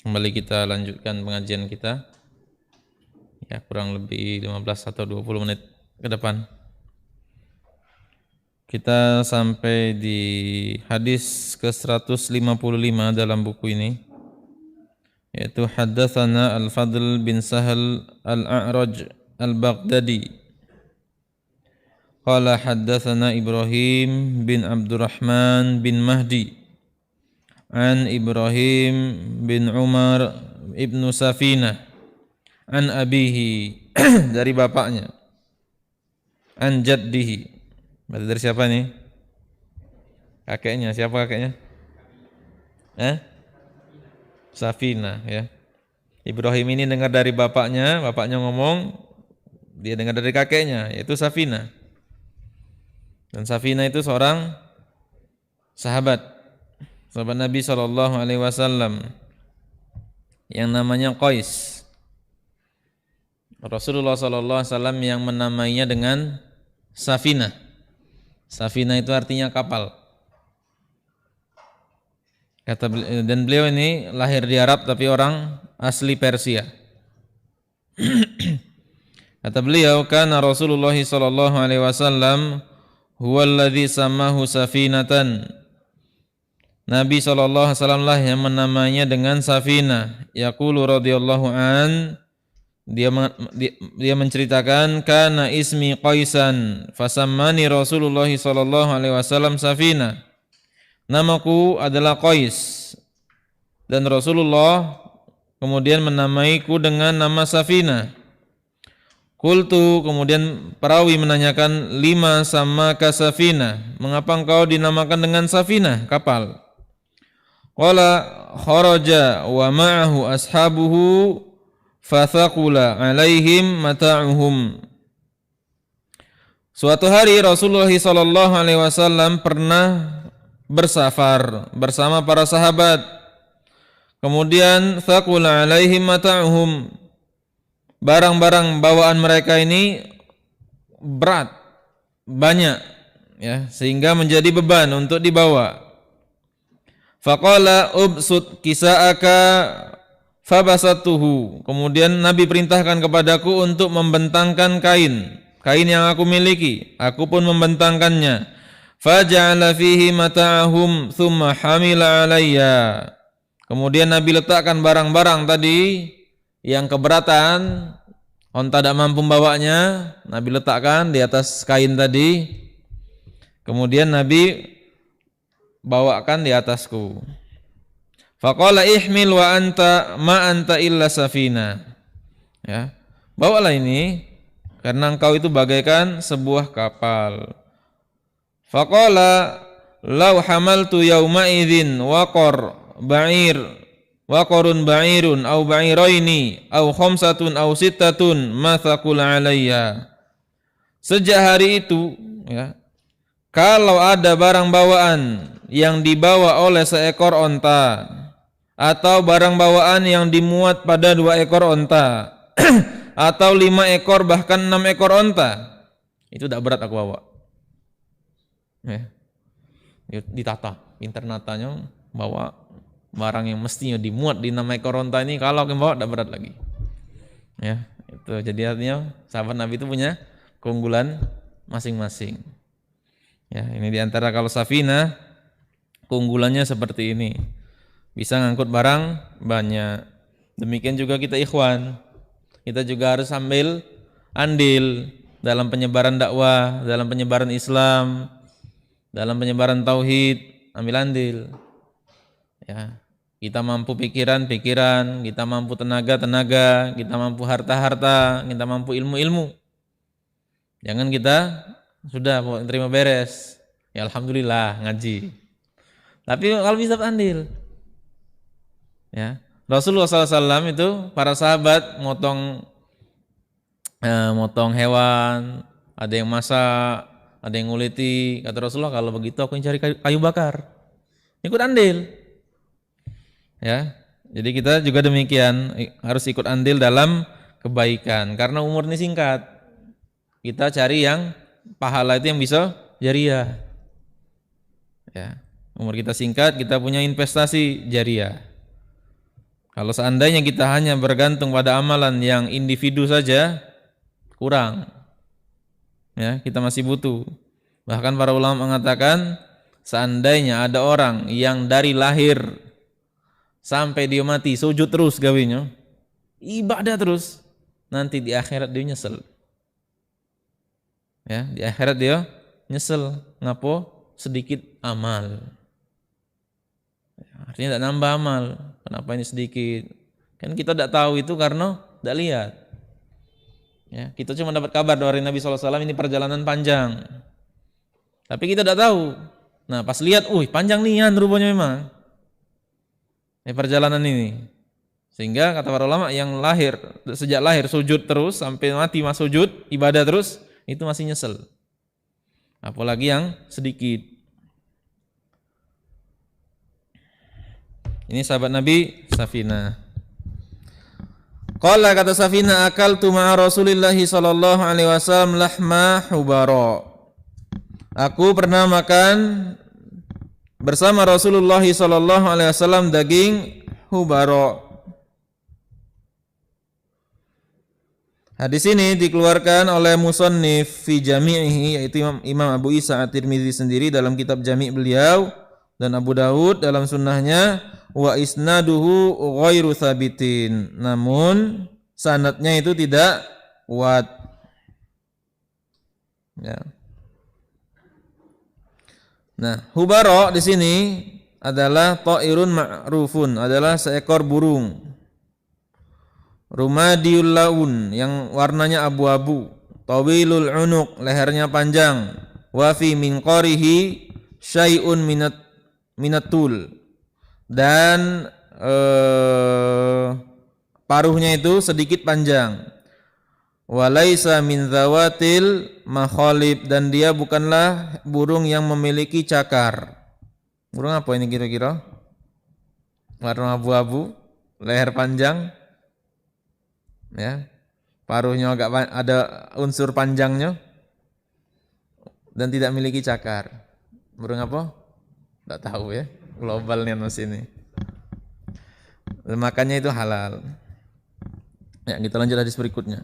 Kembali kita lanjutkan pengajian kita. Ya, kurang lebih 15 atau 20 menit ke depan. Kita sampai di hadis ke-155 dalam buku ini, yaitu haddatsana Al-Fadl bin Sahal Al-A'raj Al-Baghdadi. Qala haddatsana Ibrahim bin Abdurrahman bin Mahdi an Ibrahim bin Umar ibnu Safinah an abihi dari bapaknya, an jaddihi. Berarti dari siapa nih? Kakeknya, siapa kakeknya? Safinah, ya. Ibrahim ini dengar dari bapaknya, bapaknya ngomong, dia dengar dari kakeknya, yaitu Safinah. Dan Safinah itu seorang sahabat Nabi SAW yang namanya Qais. Rasulullah SAW yang menamainya dengan Safinah. Safinah itu artinya kapal. Dan beliau ini lahir di Arab tapi orang asli Persia. Kata beliau, kana Rasulullah SAW huwallazi samahu safinatan. Nabi SAW lah yang menamainya dengan Safinah. Yaqulu radhiyallahu an, dia menceritakan, kana ismi Qaisan fasammani Rasulullah SAW Safinah. Namaku adalah Qais dan Rasulullah kemudian menamaiku dengan nama Safinah. Qultu, kemudian perawi menanyakan, lima sama ka Safinah, mengapa engkau dinamakan dengan Safinah, kapal? Qala kharaja wa ma'ahu ashabuhu fathaqula alaihim mata'uhum. Suatu hari Rasulullah SAW pernah bersafar bersama para sahabat. Kemudian thaqula alaihim mata'uhum. Barang-barang bawaan mereka ini berat, banyak, ya, sehingga menjadi beban untuk dibawa. Faqala ubsut kisa'aka fabasatuhu. Kemudian Nabi perintahkan kepadaku untuk membentangkan kain yang aku miliki. Aku pun membentangkannya. Faja'ala fihi mata'ahum thumma hamila alayya. Kemudian Nabi letakkan barang-barang tadi yang keberatan, onta tidak mampu membawanya, Nabi letakkan di atas kain tadi. Kemudian Nabi bawakan di atasku. Faqala ihmil wa anta ma anta illa safina. Ya, bawalah ini karena engkau itu bagaikan sebuah kapal. Faqala law hamaltu yauma idzin waqarun ba'irun au ba'iraini au khamsatun au sittatun ma thaqul alayya. Sejak hari itu, ya, kalau ada barang bawaan yang dibawa oleh seekor onta atau barang bawaan yang dimuat pada 2 ekor onta atau 5 ekor bahkan 6 ekor onta, itu tidak berat aku bawa, ya. Ditata, pintar natanya, bawa barang yang mestinya dimuat di 6 ekor onta ini, kalau aku bawa tidak berat lagi, ya. Itu jadi artinya sahabat Nabi itu punya keunggulan masing-masing. Ya, ini diantara kalau Safinah keunggulannya seperti ini, bisa ngangkut barang banyak. Demikian juga kita ikhwan, kita juga harus ambil andil dalam penyebaran dakwah, dalam penyebaran Islam, dalam penyebaran tauhid, ambil andil. Ya, kita mampu pikiran, kita mampu tenaga, kita mampu harta, kita mampu ilmu. Jangan kita sudah mau terima beres, ya alhamdulillah ngaji. Tapi kalau bisa andil, ya. Rasulullah SAW itu para sahabat motong hewan, ada yang masak, ada yang nguliti. Kata Rasulullah, kalau begitu aku yang cari kayu bakar, ikut andil, ya. Jadi kita juga demikian, harus ikut andil dalam kebaikan, karena umur ini singkat. Kita cari yang pahala itu yang bisa jariah, ya. Umur kita singkat, kita punya investasi jariah. Kalau seandainya kita hanya bergantung pada amalan yang individu saja, kurang. Ya, kita masih butuh. Bahkan para ulama mengatakan seandainya ada orang yang dari lahir sampai dia mati sujud terus gawinya, ibadah terus, nanti di akhirat dia nyesel. Ya, di akhirat dia nyesel. Ngapo? Sedikit amal. Artinya tidak nambah amal. Kenapa ini sedikit? Kan kita tidak tahu itu karena tidak lihat. Ya, kita cuma dapat kabar dari Nabi SAW ini perjalanan panjang. Tapi kita tidak tahu. Nah pas lihat, panjang nian rupanya memang. Perjalanan ini. Sehingga kata para ulama yang lahir, sejak lahir sujud terus sampai mati masih sujud, ibadah terus, itu masih nyesel. Apalagi yang sedikit. Ini sahabat Nabi Safina. Qala kata Safina, akaltu ma'a Rasulillahi sallallahu alaihi wasallam lahma hubara. Aku pernah makan bersama Rasulullah sallallahu alaihi wasallam daging hubara. Hadis ini dikeluarkan oleh musannif fi jami'ihi, yaitu Imam Abu Isa At-Tirmidzi sendiri dalam kitab Jami' beliau, dan Abu Daud dalam sunnahnya, wa isnaduhu ghairu thabitin, namun sanadnya itu tidak kuat. Ya. Nah, hubara di sini adalah ta'irun ma'rufun, adalah seekor burung. Rumadiyul laun, yang warnanya abu-abu. Tawilul unuq, lehernya panjang. Wa fi minqarihi syai'un minatul, dan paruhnya itu sedikit panjang. Walaisa min zawatil makhalib, dan dia bukanlah burung yang memiliki cakar. Burung apa ini kira-kira? Warna abu-abu, leher panjang, ya, paruhnya agak ada unsur panjangnya, dan tidak memiliki cakar. Burung apa? Tidak tahu ya, globalnya mas ini. Makannya itu halal. Ya, kita lanjut hadis berikutnya.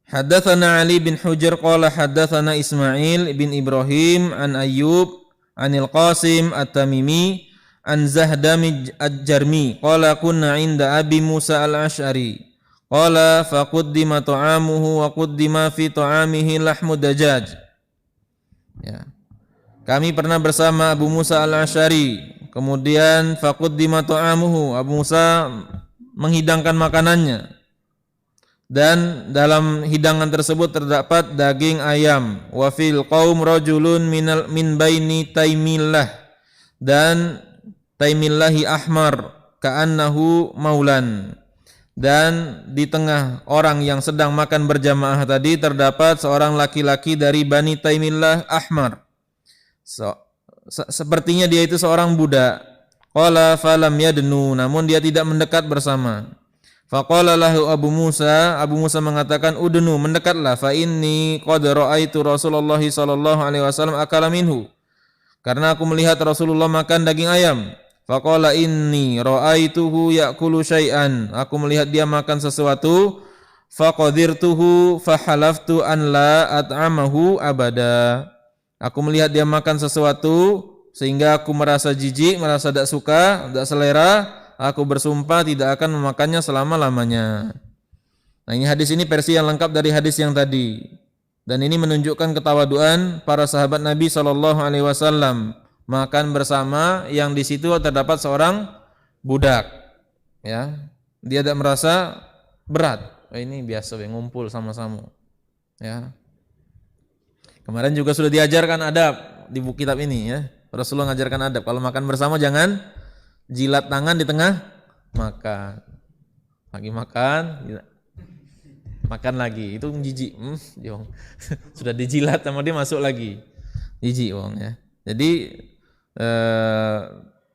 Haddatsana Ali bin Hujr qala haddatsana Ismail bin Ibrahim an Ayyub anil Qasim At-Tamimi an Zahdam Al-Jarmi qala kunna 'inda Abi Musa Al-Asy'ari qala faquddima ta'amuhu wa quddima fi ta'amihi lahmu dajaj. Ya. Kami pernah bersama Abu Musa Al-Asy'ari, kemudian faquddima ta'amuhu, Abu Musa menghidangkan makanannya, dan dalam hidangan tersebut terdapat daging ayam. Wa fil qaum rajulun min baini taimillah, dan taimillahi ahmar ka'annahu maulan, dan di tengah orang yang sedang makan berjamaah tadi terdapat seorang laki-laki dari Bani Taimillah ahmar, sepertinya dia itu seorang budak. Qala falam yadnu, namun dia tidak mendekat bersama. Faqala lahu Abu Musa mengatakan, udnu, mendekatlah, fa inni qad ra'aitu Rasulullah sallallahu alaihi wasallam akala minhu, karena aku melihat Rasulullah makan daging ayam. Faqala inni ra'aituhu ya'kulu syai'an, aku melihat dia makan sesuatu. Faqadirtuhu fahalaftu an la at'amahu abada, aku melihat dia makan sesuatu sehingga aku merasa jijik, merasa tidak suka, tidak selera. Aku bersumpah tidak akan memakannya selama-lamanya. Nah, ini hadis ini versi yang lengkap dari hadis yang tadi. Dan ini menunjukkan ketawaduan para sahabat Nabi sallallahu alaihi wasallam makan bersama, yang di situ terdapat seorang budak. Ya, dia tidak merasa berat. Ini biasa ngumpul sama-sama. Ya. Kemarin juga sudah diajarkan adab di buku kitab ini ya. Rasulullah mengajarkan adab, kalau makan bersama jangan jilat tangan di tengah makan. Lagi makan, makan lagi. Itu jijik. Sudah dijilat sama dia masuk lagi. Jijik wong ya. Jadi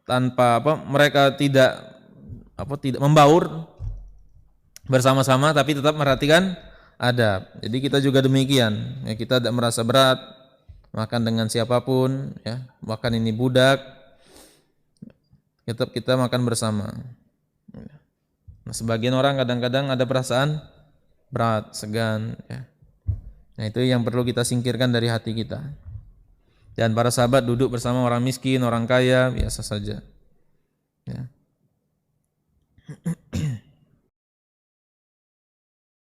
tanpa mereka tidak membaur bersama-sama, tapi tetap merhatikan adab. Jadi kita juga demikian. Ya, kita tidak merasa berat makan dengan siapapun ya. Bahkan ini budak, tetap kita makan bersama. Nah, sebagian orang kadang-kadang ada perasaan berat, segan, ya. Nah, itu yang perlu kita singkirkan dari hati kita. Dan para sahabat duduk bersama orang miskin, orang kaya, biasa saja. Ya.